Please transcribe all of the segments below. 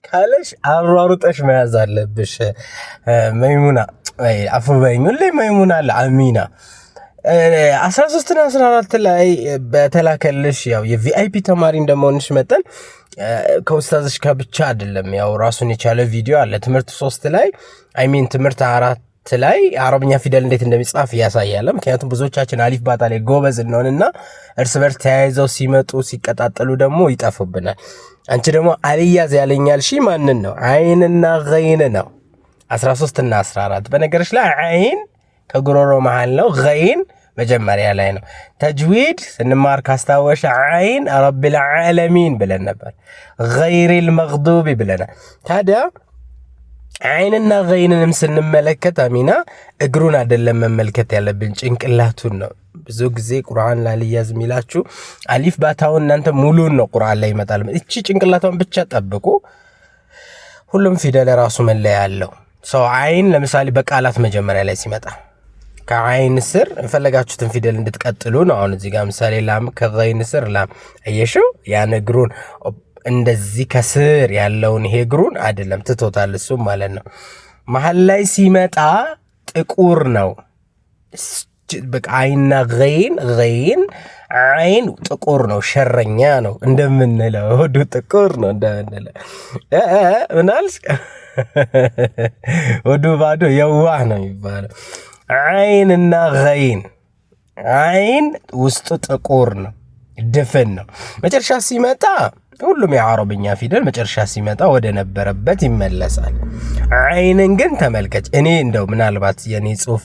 ካለሽ አሯሩጠሽ መያዝ አለብሽ። መይሙና አፉ በይኝ ሁሌ መይሙና አለ አሚና 13 እና 14 ላይ በተላከልሽ ያው የቪአይፒ ተማሪ እንደመሆንሽ መጠን ከኡስታዝሽ ጋር ብቻ አይደለም ያው ራሱን የቻለ ቪዲዮ አለ። ትምህርት 3 ላይ ትምህርት 4 ላይ አረብኛ ፊደል እንዴት እንደሚጻፍ ያሳያል። ምክንያቱም ብዙዎቻችን አሊፍ ባታ ላይ ጎበዝ ነውና እርስ በርስ ተያይዘው ሲመጡ ሲቀጣጠሉ ደግሞ ይጠፉብናል። አንቺ ደግሞ አልያዝ ያለኛል ማንን ነው? አይንና ገይን ነው። 13 እና 14 በነገርሽ ላይ አይን ከጉሮሮ መሃል ነው። ገይን መጀመሪያ ላይ ነው። ተጅዊድ ስንማር ካስታወሽ አይን ረብል ዓለሚን ብለን ነበር። ገይሪል መግዱቢ ብለናል። ታዲያ አይንና ገይንንም ስንመለከት አሚና እግሩን አይደለም መመልከት ያለብን ጭንቅላቱን ነው። ብዙ ጊዜ ቁርአን ላልያዝ የሚላችሁ አሊፍ ባታውን እናንተ ሙሉን ነው ቁርአን ላይ ይመጣል። እቺ ጭንቅላቷን ብቻ ጠብቁ። ሁሉም ፊደል ራሱ መለያ አለው። ሰው አይን ለምሳሌ በቃላት መጀመሪያ ላይ ሲመጣ ከአይን ስር የፈለጋችሁትን ፊደል እንድትቀጥሉ ነው። አሁን እዚህ ጋር ምሳሌ ላም ከገይን ስር ላም አየሽው። ያን እግሩን እንደዚህ ከስር ያለውን ይሄ እግሩን አይደለም ትቶታል እሱም ማለት ነው። መሀል ላይ ሲመጣ ጥቁር ነው። በቃ አይንና ገይን አይን ጥቁር ነው፣ ሸረኛ ነው እንደምንለው፣ ሆዱ ጥቁር ነው እንደምንለው። ምናልስ ሆዱ ባዶ የዋህ ነው የሚባለው። አይንና ገይን አይን ውስጡ ጥቁር ነው፣ ድፍን ነው። መጨረሻ ሲመጣ ሁሉም የአረብኛ ፊደል መጨረሻ ሲመጣ ወደ ነበረበት ይመለሳል። አይንን ግን ተመልከች። እኔ እንደው ምናልባት የኔ ጽሁፍ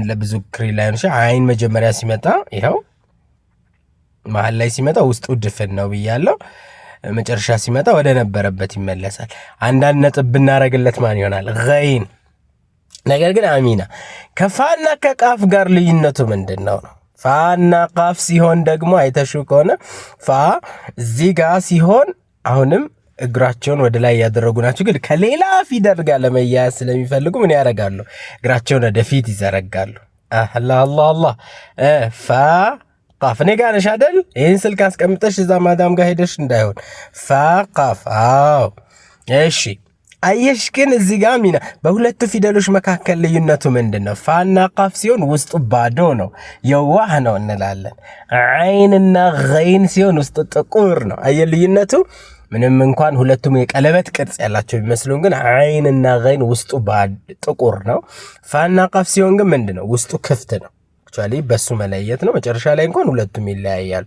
ለብዙ ክሪላይን አይን መጀመሪያ ሲመጣ ይኸው መሀል ላይ ሲመጣ ውስጡ ድፍን ነው ብያለሁ። መጨረሻ ሲመጣ ወደ ነበረበት ይመለሳል። አንዳንድ ነጥብ ብናረግለት ማን ይሆናል? ገይን። ነገር ግን አሚና ከፋና ከቃፍ ጋር ልዩነቱ ምንድን ነው? ፋና ቃፍ ሲሆን ደግሞ አይተሹ ከሆነ ፋ እዚህ ጋር ሲሆን አሁንም እግራቸውን ወደ ላይ ያደረጉ ናቸው። ግን ከሌላ ፊደል ጋር ለመያያዝ ስለሚፈልጉ ምን ያደርጋሉ? እግራቸውን ወደፊት ይዘረጋሉ። አላህ ፋ ቃፍ። እኔ ጋር ነሽ አይደል? ይህን ስልክ አስቀምጠሽ እዛ ማዳም ጋር ሄደሽ እንዳይሆን። ፋ ቃፍ። አዎ እሺ። አየሽ ግን እዚህ ጋር ሚና በሁለቱ ፊደሎች መካከል ልዩነቱ ምንድን ነው? ፋና ቃፍ ሲሆን ውስጡ ባዶ ነው፣ የዋህ ነው እንላለን። አይንና ገይን ሲሆን ውስጡ ጥቁር ነው። አየ ልዩነቱ። ምንም እንኳን ሁለቱም የቀለበት ቅርጽ ያላቸው ቢመስሉን ግን አይንና ገይን ውስጡ ጥቁር ነው። ፋና ቃፍ ሲሆን ግን ምንድን ነው? ውስጡ ክፍት ነው። አክቹአሊ በሱ መለየት ነው። መጨረሻ ላይ እንኳን ሁለቱም ይለያያሉ።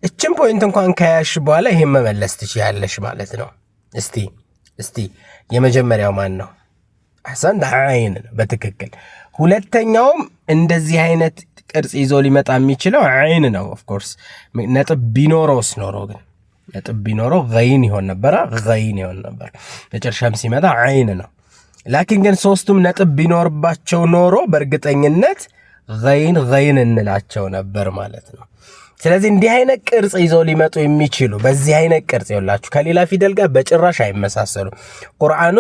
እችን ፖይንት እንኳን ከያሽ በኋላ ይሄን መመለስ ትችያለሽ ማለት ነው። እስቲ የመጀመሪያው ማን ነው? አህሰን አይን ነው በትክክል። ሁለተኛውም እንደዚህ አይነት ቅርጽ ይዞ ሊመጣ የሚችለው አይን ነው። ኦፍ ኮርስ ነጥብ ቢኖረውስ ኖሮ ግን ነጥብ ቢኖረው ገይን ይሆን ነበር። መጨረሻም ሲመጣ አይን ነው። ላኪን ግን ሶስቱም ነጥብ ቢኖርባቸው ኖሮ በእርግጠኝነት ገይን እንላቸው ነበር ማለት ነው። ስለዚህ እንዲህ አይነት ቅርጽ ይዘው ሊመጡ የሚችሉ በዚህ አይነት ቅርጽ ይኸውላችሁ ከሌላ ፊደል ጋር በጭራሽ አይመሳሰሉ። ቁርአን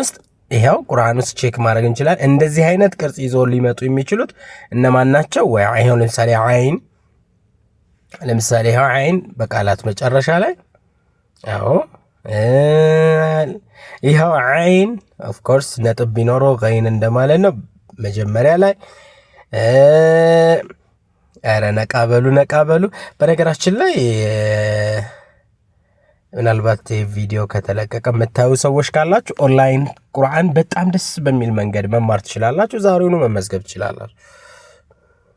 ውስጥ ቼክ ማድረግ እንችላለን። እንደዚህ አይነት ቅርጽ ይዘው ሊመጡ የሚችሉት እነማን ናቸው? ይሄው ለምሳሌ አይን በቃላት መጨረሻ ላይ ይሄው አይን ኦፍ ኮርስ ነጥብ ቢኖረው ገይን እንደማለት ነው። መጀመሪያ ላይ አረ ነቃበሉ። በነገራችን ላይ ምናልባት ቪዲዮ ከተለቀቀ የምታዩ ሰዎች ካላችሁ ኦንላይን ቁርአን በጣም ደስ በሚል መንገድ መማር ትችላላችሁ። ዛሬውኑ መመዝገብ ትችላላችሁ።